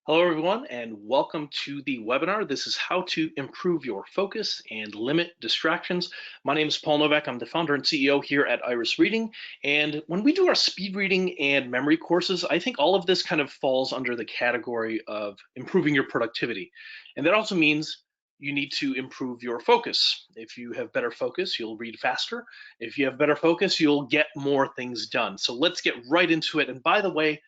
Hello, everyone, and welcome to the webinar. This is how to improve your focus and limit distractions. My name is Paul Nowak. I'm the founder and CEO here at Iris Reading. And when we do our speed reading and memory courses, I think all of this kind of falls under the category of improving your productivity. And that also means you need to improve your focus. If you have better focus, you'll read faster. If you have better focus, you'll get more things done. So let's get right into it. And by the way,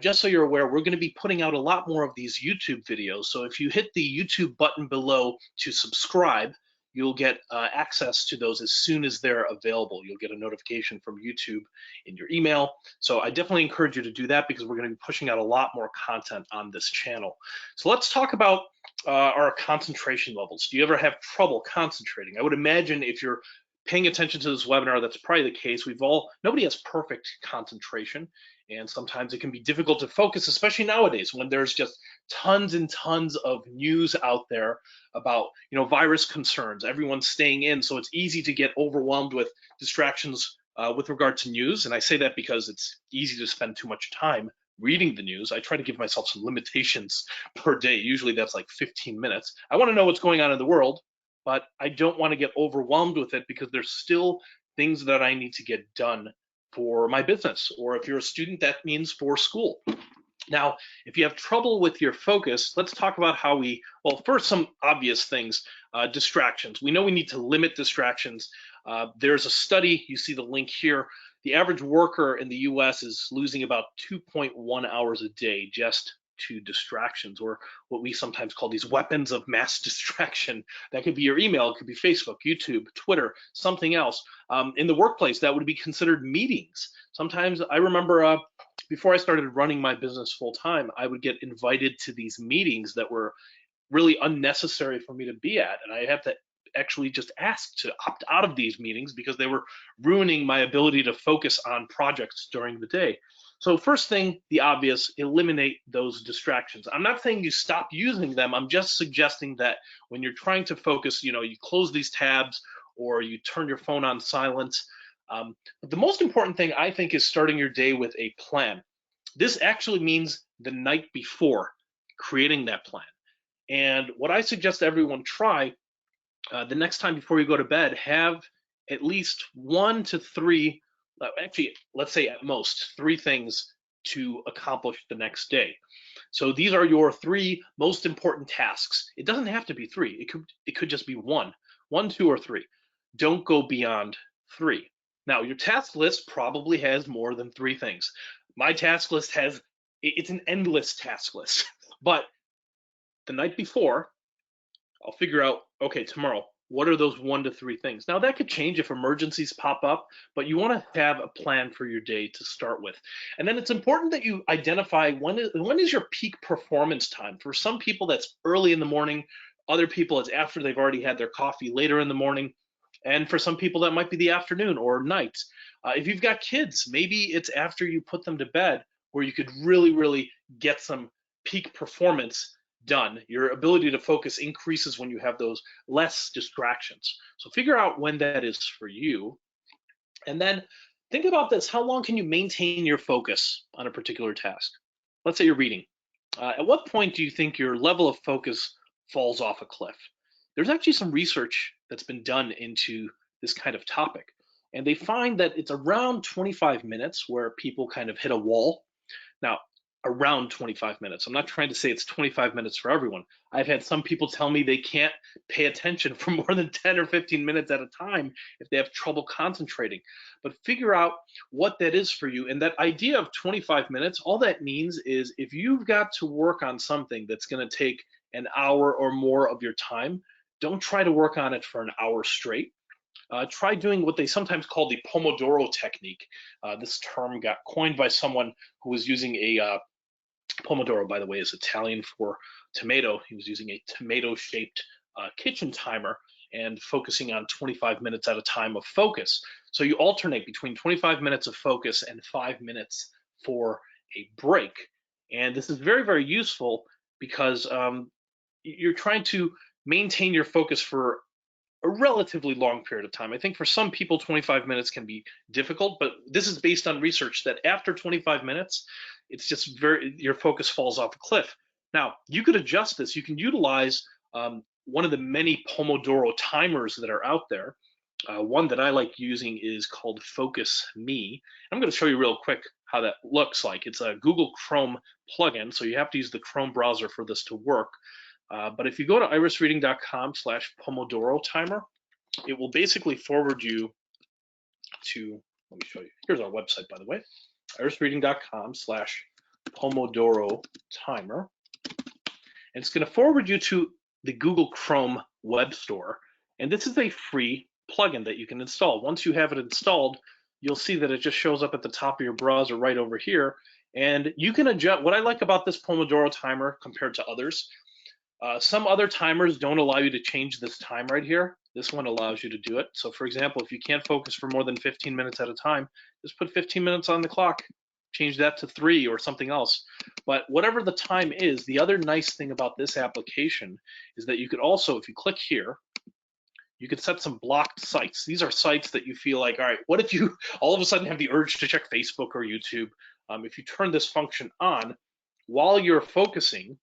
just so you're aware, we're going to be putting out a lot more of these YouTube videos. So if you hit the YouTube button below to subscribe, you'll get access to those as soon as they're available. You'll get a notification from YouTube in your email. So I definitely encourage you to do that because we're going to be pushing out a lot more content on this channel. So let's talk about our concentration levels. Do you ever have trouble concentrating? I would imagine if you're paying attention to this webinar, that's probably the case. Nobody has perfect concentration, and sometimes it can be difficult to focus, especially nowadays when there's just tons and tons of news out there about, virus concerns. Everyone's staying in, so it's easy to get overwhelmed with distractions with regard to news. And I say that because it's easy to spend too much time reading the news. I try to give myself some limitations per day. Usually that's like 15 minutes. I want to know what's going on in the world, but I don't want to get overwhelmed with it because there's still things that I need to get done for my business, or if you're a student, that means for school. Now, if you have trouble with your focus, let's talk about well, first, some obvious things, distractions. We know we need to limit distractions. There's a study, you see the link here. The average worker in the US is losing about 2.1 hours a day just to distractions, or what we sometimes call these weapons of mass distraction. That could be your email, it could be Facebook, YouTube, Twitter, something else. In the workplace, that would be considered meetings. Sometimes I remember before I started running my business full time, I would get invited to these meetings that were really unnecessary for me to be at. And I have to actually just ask to opt out of these meetings because they were ruining my ability to focus on projects during the day. So first thing, the obvious, eliminate those distractions. I'm not saying you stop using them. I'm just suggesting that when you're trying to focus, you close these tabs or you turn your phone on silent. But the most important thing, I think, is starting your day with a plan. This actually means the night before creating that plan. And what I suggest everyone try the next time before you go to bed, have at least 1 to 3, actually, let's say at most 3 things to accomplish the next day. So these are your 3 most important tasks. It doesn't have to be 3. It could just be 1, 2, or 3. Don't go beyond 3. Now, your task list probably has more than 3 things. My task list it's an endless task list. But the night before, I'll figure out, okay, tomorrow, what are those 1 to 3 things? Now that could change if emergencies pop up, but you want to have a plan for your day to start with. And then it's important that you identify when is your peak performance time. For some people, that's early in the morning. Other people, it's after they've already had their coffee later in the morning. And for some people, that might be the afternoon or night. If you've got kids, maybe it's after you put them to bed where you could really, really get some peak performance done. Your ability to focus increases when you have those less distractions. So figure out when that is for you. And then think about this. How long can you maintain your focus on a particular task? Let's say you're reading. At what point do you think your level of focus falls off a cliff? There's actually some research that's been done into this kind of topic. And they find that it's around 25 minutes where people kind of hit a wall. Now, around 25 minutes. I'm not trying to say it's 25 minutes for everyone. I've had some people tell me they can't pay attention for more than 10 or 15 minutes at a time if they have trouble concentrating. But figure out what that is for you. And that idea of 25 minutes, all that means is if you've got to work on something that's going to take an hour or more of your time, don't try to work on it for an hour straight. Try doing what they sometimes call the Pomodoro Technique. This term got coined by someone who was using a Pomodoro, by the way, is Italian for tomato. He was using a tomato-shaped kitchen timer and focusing on 25 minutes at a time of focus. So you alternate between 25 minutes of focus and 5 minutes for a break. And this is very, very useful because you're trying to maintain your focus for a relatively long period of time. I think for some people, 25 minutes can be difficult, but this is based on research that after 25 minutes, it's just your focus falls off a cliff. Now, you could adjust this. You can utilize one of the many Pomodoro timers that are out there. One that I like using is called Focus Me. I'm going to show you real quick how that looks like. It's a Google Chrome plugin, so you have to use the Chrome browser for this to work. But if you go to irisreading.com/Pomodoro timer, it will basically forward you to, let me show you. Here's our website, by the way, irisreading.com/Pomodoro timer. And it's going to forward you to the Google Chrome web store. And this is a free plugin that you can install. Once you have it installed, you'll see that it just shows up at the top of your browser right over here. And you can adjust. What I like about this Pomodoro timer compared to others, some other timers don't allow you to change this time right here. This one allows you to do it. So for example, if you can't focus for more than 15 minutes at a time, just put 15 minutes on the clock, change that to 3 or something else. But whatever the time is, the other nice thing about this application is that you could also, if you click here, you could set some blocked sites. These are sites that you feel like, all right, what if you all of a sudden have the urge to check Facebook or YouTube? If you turn this function on while you're focusing,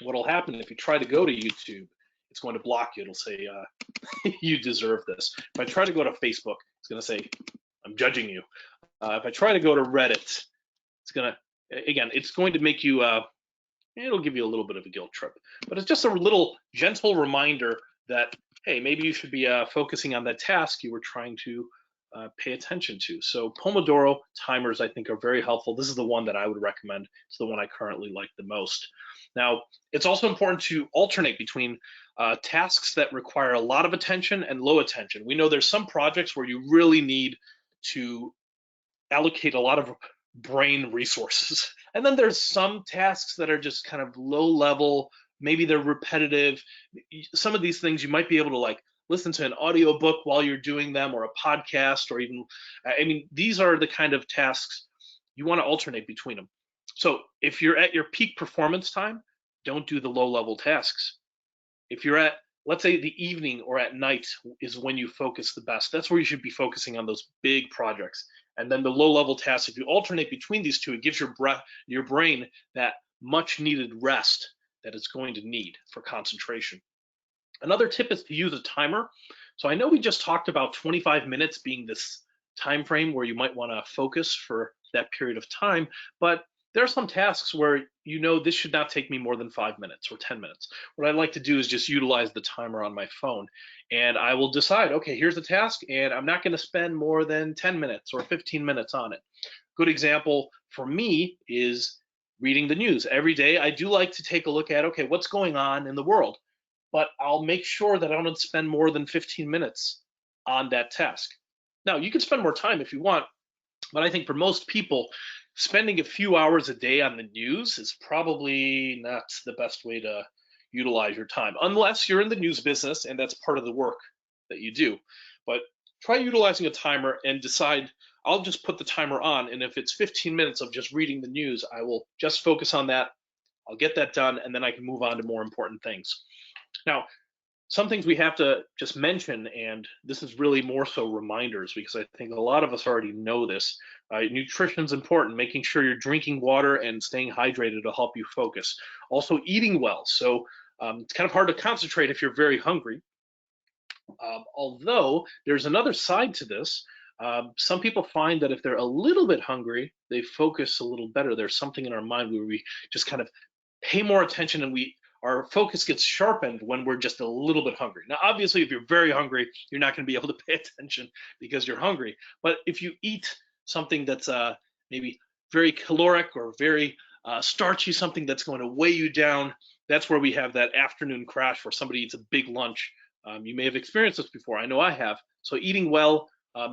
what'll happen if you try to go to YouTube, it's going to block you. It'll say, you deserve this. If I try to go to Facebook, it's going to say, I'm judging you. If I try to go to Reddit, it's going to, again, it's going to make you, it'll give you a little bit of a guilt trip. But it's just a little gentle reminder that, hey, maybe you should be focusing on that task you were trying to pay attention to. So Pomodoro timers, I think, are very helpful. This is the one that I would recommend. It's the one I currently like the most. Now, it's also important to alternate between tasks that require a lot of attention and low attention. We know there's some projects where you really need to allocate a lot of brain resources. And then there's some tasks that are just kind of low level, maybe they're repetitive. Some of these things you might be able to like listen to an audiobook while you're doing them, or a podcast, or even, I mean, these are the kind of tasks you want to alternate between them. So if you're at your peak performance time, don't do the low level tasks. If you're at, let's say the evening or at night is when you focus the best, that's where you should be focusing on those big projects. And then the low level tasks, if you alternate between these two, it gives your brain that much needed rest that it's going to need for concentration. Another tip is to use a timer. So I know we just talked about 25 minutes being this time frame where you might want to focus for that period of time, but there are some tasks where you know this should not take me more than 5 minutes or 10 minutes. What I like to do is just utilize the timer on my phone, and I will decide, okay, here's the task, and I'm not going to spend more than 10 minutes or 15 minutes on it. Good example for me is reading the news. Every day I do like to take a look at, okay, what's going on in the world, but I'll make sure that I don't spend more than 15 minutes on that task. Now, you can spend more time if you want, but I think for most people, spending a few hours a day on the news is probably not the best way to utilize your time, unless you're in the news business and that's part of the work that you do. But try utilizing a timer and decide, I'll just put the timer on, and if it's 15 minutes of just reading the news, I will just focus on that. I'll get that done, and then I can move on to more important things. Now, some things we have to just mention, and this is really more so reminders, because I think a lot of us already know this. Nutrition is important, making sure you're drinking water and staying hydrated to help you focus. Also, eating well. So it's kind of hard to concentrate if you're very hungry. Although there's another side to this. Some people find that if they're a little bit hungry, they focus a little better. There's something in our mind where we just kind of pay more attention, and our focus gets sharpened when we're just a little bit hungry. Now, obviously, if you're very hungry, you're not going to be able to pay attention because you're hungry. But if you eat something that's maybe very caloric or very starchy, something that's going to weigh you down, that's where we have that afternoon crash where somebody eats a big lunch. You may have experienced this before. I know I have. So eating well,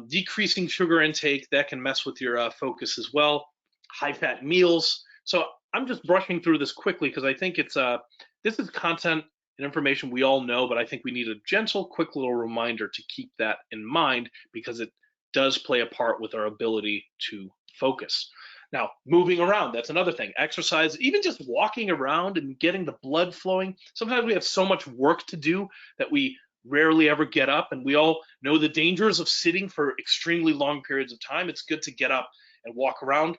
decreasing sugar intake, that can mess with your focus as well. High-fat meals. So I'm just brushing through this quickly because I think it's this is content and information we all know, but I think we need a gentle, quick little reminder to keep that in mind, because it does play a part with our ability to focus. Now, moving around, that's another thing. Exercise, even just walking around and getting the blood flowing. Sometimes we have so much work to do that we rarely ever get up, and we all know the dangers of sitting for extremely long periods of time. It's good to get up and walk around.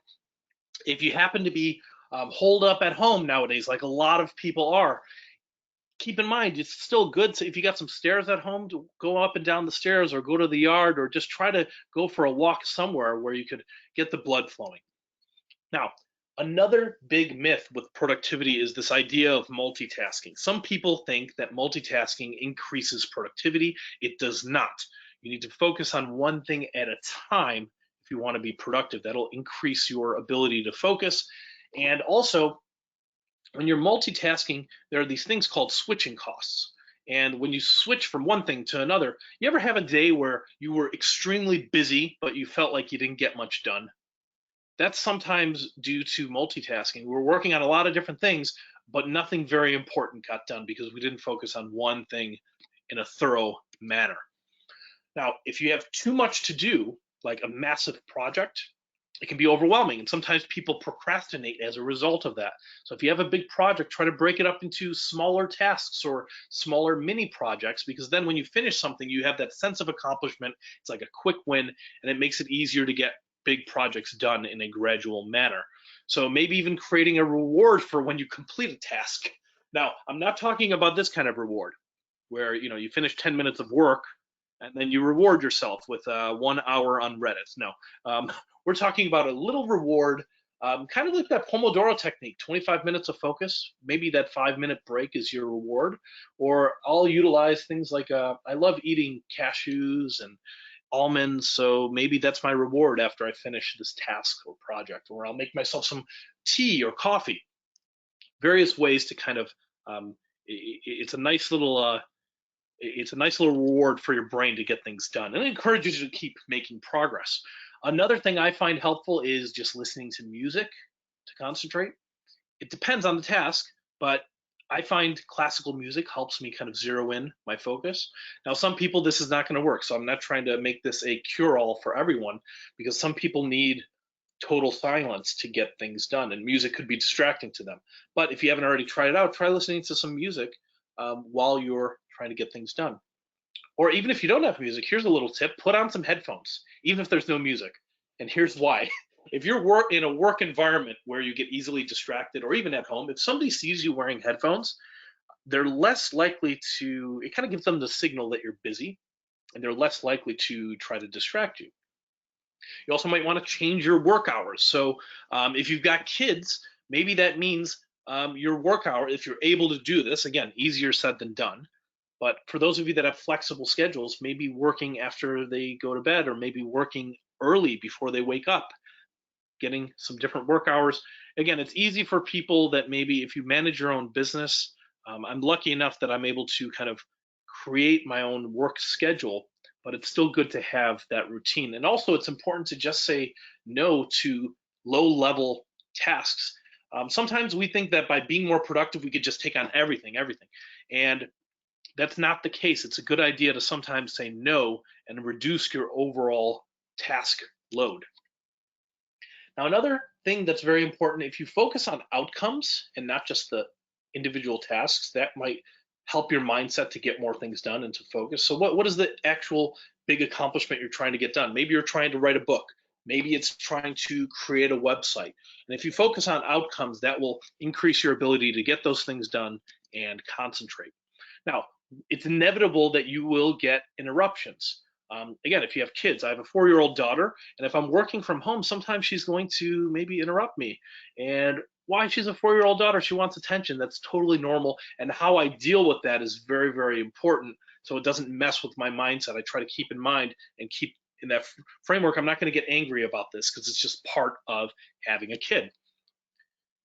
If you happen to be holed up at home nowadays, like a lot of people are. Keep in mind, it's still good to, if you got some stairs at home, to go up and down the stairs or go to the yard or just try to go for a walk somewhere where you could get the blood flowing. Now, another big myth with productivity is this idea of multitasking. Some people think that multitasking increases productivity. It does not. You need to focus on one thing at a time if you want to be productive. That'll increase your ability to focus. And also, when you're multitasking, there are these things called switching costs. And when you switch from one thing to another, you ever have a day where you were extremely busy, but you felt like you didn't get much done? That's sometimes due to multitasking. We're working on a lot of different things, but nothing very important got done because we didn't focus on one thing in a thorough manner. Now, if you have too much to do, like a massive project, it can be overwhelming, and sometimes people procrastinate as a result of that. So if you have a big project, try to break it up into smaller tasks or smaller mini projects, because then when you finish something, you have that sense of accomplishment. It's like a quick win, and it makes it easier to get big projects done in a gradual manner. So maybe even creating a reward for when you complete a task. Now, I'm not talking about this kind of reward where you finish 10 minutes of work and then you reward yourself with 1 hour on Reddit. No, we're talking about a little reward, kind of like that Pomodoro technique, 25 minutes of focus. Maybe that 5-minute break is your reward. Or I'll utilize things like I love eating cashews and almonds, so maybe that's my reward after I finish this task or project. Or I'll make myself some tea or coffee. Various ways to kind of it's a nice little reward for your brain to get things done, and it encourages you to keep making progress. Another thing I find helpful is just listening to music to concentrate. It depends on the task, but I find classical music helps me kind of zero in my focus. Now, some people, this is not going to work, so I'm not trying to make this a cure-all for everyone, because some people need total silence to get things done, and music could be distracting to them. But if you haven't already tried it out, try listening to some music while you're trying to get things done. Or even if you don't have music, here's a little tip: put on some headphones, even if there's no music. And here's why. If you're in a work environment where you get easily distracted, or even at home, if somebody sees you wearing headphones, they're less likely to, it kind of gives them the signal that you're busy, and they're less likely to try to distract you. You also might want to change your work hours. So if you've got kids, maybe that means your work hour, if you're able to do this, again, easier said than done. But for those of you that have flexible schedules, maybe working after they go to bed, or maybe working early before they wake up, getting some different work hours. Again, it's easy for people that maybe if you manage your own business, I'm lucky enough that I'm able to kind of create my own work schedule, but it's still good to have that routine. And also it's important to just say no to low level tasks. Sometimes we think that by being more productive, we could just take on everything. And that's not the case. It's a good idea to sometimes say no and reduce your overall task load. Now, another thing that's very important, if you focus on outcomes and not just the individual tasks, that might help your mindset to get more things done and to focus. So what is the actual big accomplishment you're trying to get done? Maybe you're trying to write a book. Maybe it's trying to create a website. And if you focus on outcomes, that will increase your ability to get those things done and concentrate. Now, it's inevitable that you will get interruptions. Again, if you have kids, I have a 4-year-old daughter, and if I'm working from home, sometimes she's going to maybe interrupt me. And why? She's a 4-year-old daughter, she wants attention. That's totally normal. And how I deal with that is very, very important. So it doesn't mess with my mindset. I try to keep in mind and keep in that framework. I'm not going to get angry about this because it's just part of having a kid.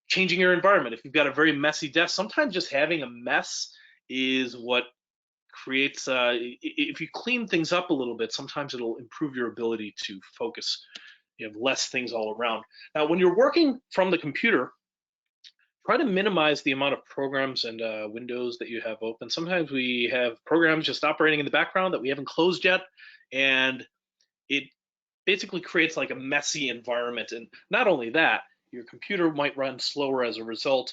Changing your environment. If you've got a very messy desk, sometimes just having a mess is what creates, if you clean things up a little bit, sometimes it'll improve your ability to focus. You have less things all around. Now, when you're working from the computer, try to minimize the amount of programs and windows that you have open. Sometimes we have programs just operating in the background that we haven't closed yet, and it basically creates like a messy environment. And not only that, your computer might run slower as a result.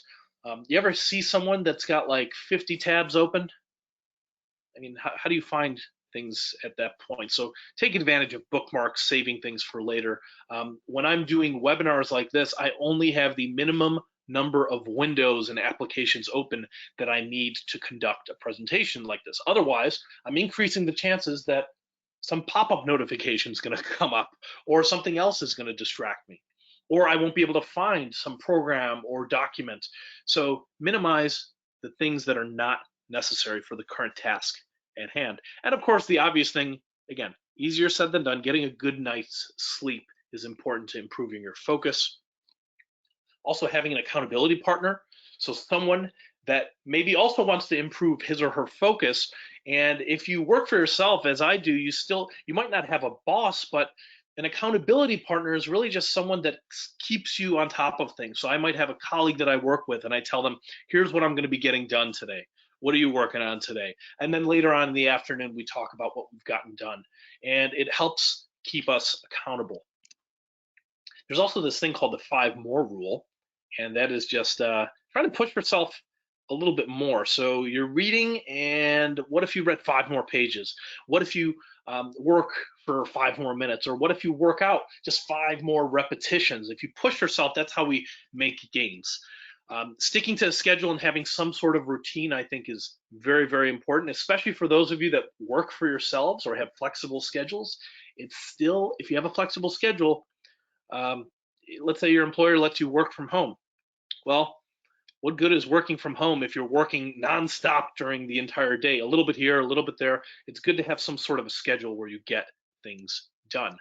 You ever see someone that's got like 50 tabs open? I mean, how do you find things at that point? So take advantage of bookmarks, saving things for later. When I'm doing webinars like this, I only have the minimum number of windows and applications open that I need to conduct a presentation like this. Otherwise, I'm increasing the chances that some pop-up notification is going to come up, or something else is going to distract me, or I won't be able to find some program or document. So minimize the things that are not necessary for the current task at hand. And of course, the obvious thing, again, easier said than done, getting a good night's sleep is important to improving your focus. Also having an accountability partner, so someone that maybe also wants to improve his or her focus. And if you work for yourself, as I do, you might not have a boss, but an accountability partner is really just someone that keeps you on top of things. So I might have a colleague that I work with, and I tell them, here's what I'm going to be getting done today. What are you working on today? And then later on in the afternoon, we talk about what we've gotten done. And it helps keep us accountable. There's also this thing called the 5 more rule, and that is just trying to push yourself a little bit more. So you're reading, and what if you read 5 more pages? What if you work for 5 more minutes? Or what if you work out just 5 more repetitions? If you push yourself, that's how we make gains. Sticking to a schedule and having some sort of routine, I think, is very, very important, especially for those of you that work for yourselves or have flexible schedules. It's still, if you have a flexible schedule, let's say your employer lets you work from home. Well, what good is working from home if you're working nonstop during the entire day? A little bit here, a little bit there. It's good to have some sort of a schedule where you get things done.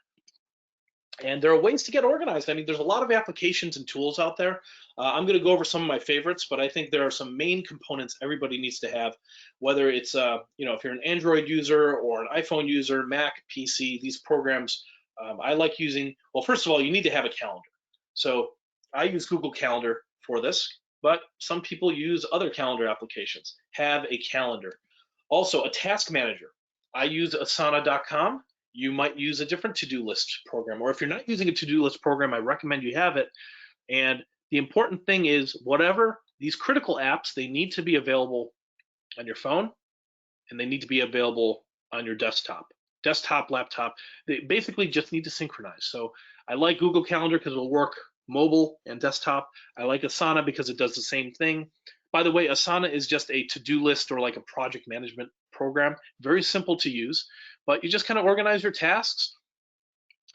And there are ways to get organized. I mean, there's a lot of applications and tools out there. I'm going to go over some of my favorites, but I think there are some main components everybody needs to have, whether it's, if you're an Android user or an iPhone user, Mac, PC, these programs I like using. Well, first of all, you need to have a calendar. So I use Google Calendar for this, but some people use other calendar applications. Have a calendar. Also, a task manager. I use Asana.com. You might use a different to-do list program, or if you're not using a to-do list program, I recommend you have it. And the important thing is, whatever these critical apps, they need to be available on your phone, and they need to be available on your desktop, laptop. They basically just need to synchronize. So I like Google Calendar because it'll work mobile and desktop. I like Asana because it does the same thing. By the way, Asana is just a to-do list or like a project management program, very simple to use, but you just kind of organize your tasks.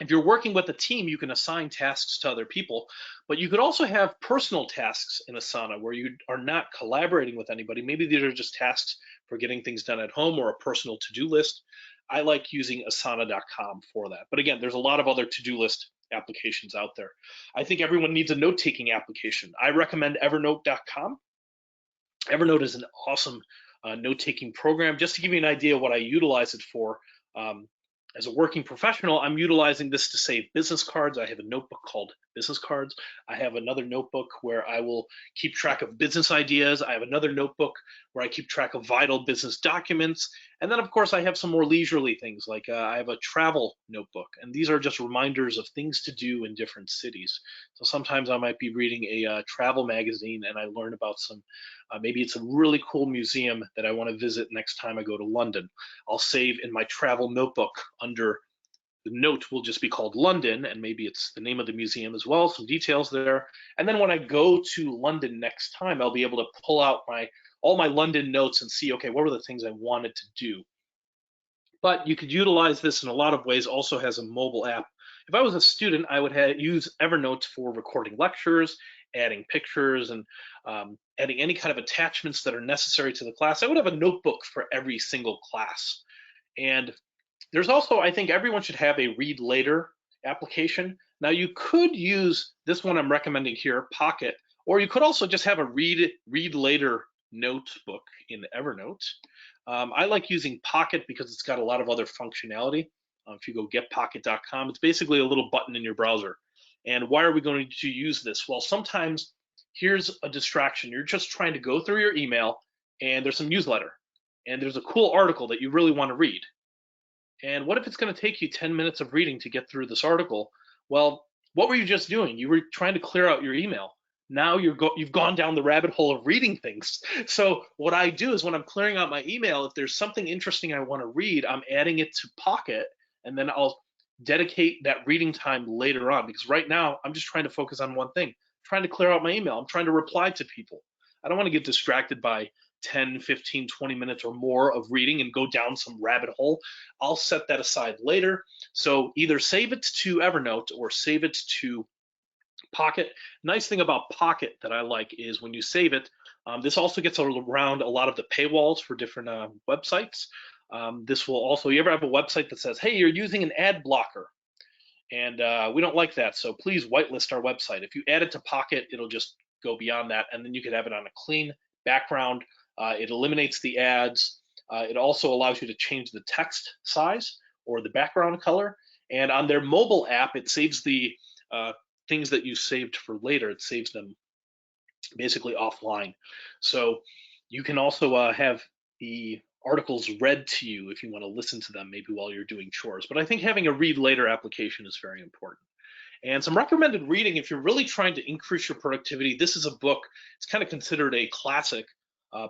If you're working with a team, you can assign tasks to other people, but you could also have personal tasks in Asana where you are not collaborating with anybody. Maybe these are just tasks for getting things done at home or a personal to-do list. I like using Asana.com for that. But again, there's a lot of other to-do list applications out there. I think everyone needs a note-taking application. I recommend Evernote.com. Evernote is an awesome note-taking program. Just to give you an idea of what I utilize it for, as a working professional, I'm utilizing this to save business cards. I have a notebook called Business Cards. I have another notebook where I will keep track of business ideas. I have another notebook where I keep track of vital business documents. And then, of course, I have some more leisurely things, like I have a travel notebook. And these are just reminders of things to do in different cities. So sometimes I might be reading a travel magazine and I learn about some, maybe it's a really cool museum that I want to visit next time I go to London. I'll save in my travel notebook under the note will just be called London, and maybe it's the name of the museum as well, some details there. And then when I go to London next time, I'll be able to pull out all my London notes and see, okay, what were the things I wanted to do? But you could utilize this in a lot of ways. Also has a mobile app. If I was a student, I would use Evernote for recording lectures, adding pictures, and adding any kind of attachments that are necessary to the class. I would have a notebook for every single class. And there's also, I think everyone should have a read later application. Now you could use this one I'm recommending here, Pocket, or you could also just have a read later notebook in Evernote. I like using Pocket because it's got a lot of other functionality. If you go getpocket.com, it's basically a little button in your browser. And why are we going to use this? Well, sometimes here's a distraction. You're just trying to go through your email and there's some newsletter and there's a cool article that you really want to read. And what if it's going to take you 10 minutes of reading to get through this article? Well, what were you just doing? You were trying to clear out your email. Now you've gone down the rabbit hole of reading things. So what I do is when I'm clearing out my email, if there's something interesting I want to read, I'm adding it to Pocket, and then I'll dedicate that reading time later on, because right now I'm just trying to focus on one thing, trying to clear out my email. I'm trying to reply to people. I don't want to get distracted by 10, 15, 20 minutes or more of reading and go down some rabbit hole. I'll set that aside later. So either save it to Evernote or save it to Pocket. Nice thing about Pocket that I like is when you save it, this also gets around a lot of the paywalls for different websites. This will also, you ever have a website that says, hey, you're using an ad blocker, and we don't like that, so please whitelist our website. If you add it to Pocket, it'll just go beyond that, and then you could have it on a clean background. It eliminates the ads. It also allows you to change the text size or the background color. And on their mobile app, it saves the things that you saved for later. It saves them basically offline. So you can also have the articles read to you if you want to listen to them maybe while you're doing chores. But I think having a read later application is very important. And some recommended reading if you're really trying to increase your productivity. This is a book, it's kind of considered a classic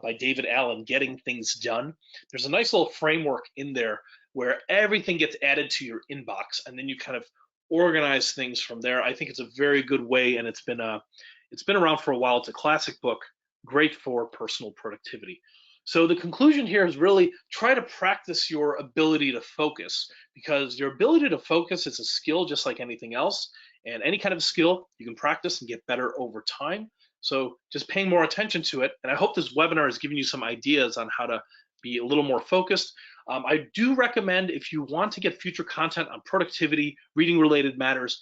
by David Allen, Getting Things Done. There's a nice little framework in there where everything gets added to your inbox and then you kind of organize things from there. I think it's a very good way, and it's been around for a while. It's a classic book, great for personal productivity. So the conclusion here is really try to practice your ability to focus, because your ability to focus is a skill just like anything else, and any kind of skill you can practice and get better over time. So just paying more attention to it, and I hope this webinar has given you some ideas on how to be a little more focused. I do recommend, if you want to get future content on productivity, reading related matters,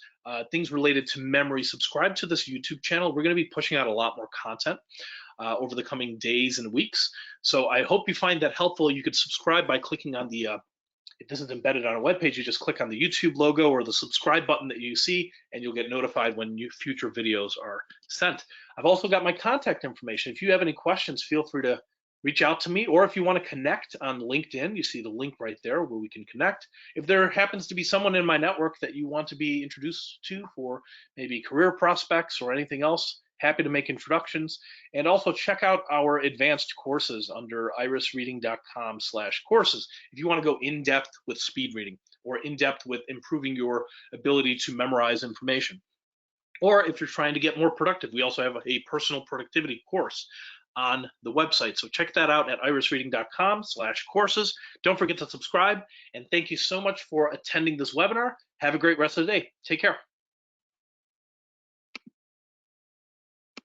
things related to memory, subscribe to this YouTube channel. We're going to be pushing out a lot more content over the coming days and weeks. So I hope you find that helpful. You could subscribe by clicking on the, if this is embedded on a web page, you just click on the YouTube logo or the subscribe button that you see, and you'll get notified when new future videos are sent. I've also got my contact information. If you have any questions, feel free to reach out to me, or if you want to connect on LinkedIn, you see the link right there where we can connect. If there happens to be someone in my network that you want to be introduced to for maybe career prospects or anything else, happy to make introductions. And also check out our advanced courses under irisreading.com/courses if you want to go in depth with speed reading or in depth with improving your ability to memorize information. Or if you're trying to get more productive, we also have a personal productivity course on the website. So check that out at irisreading.com/courses. Don't forget to subscribe, and thank you so much for attending this webinar. Have a great rest of the day. Take care.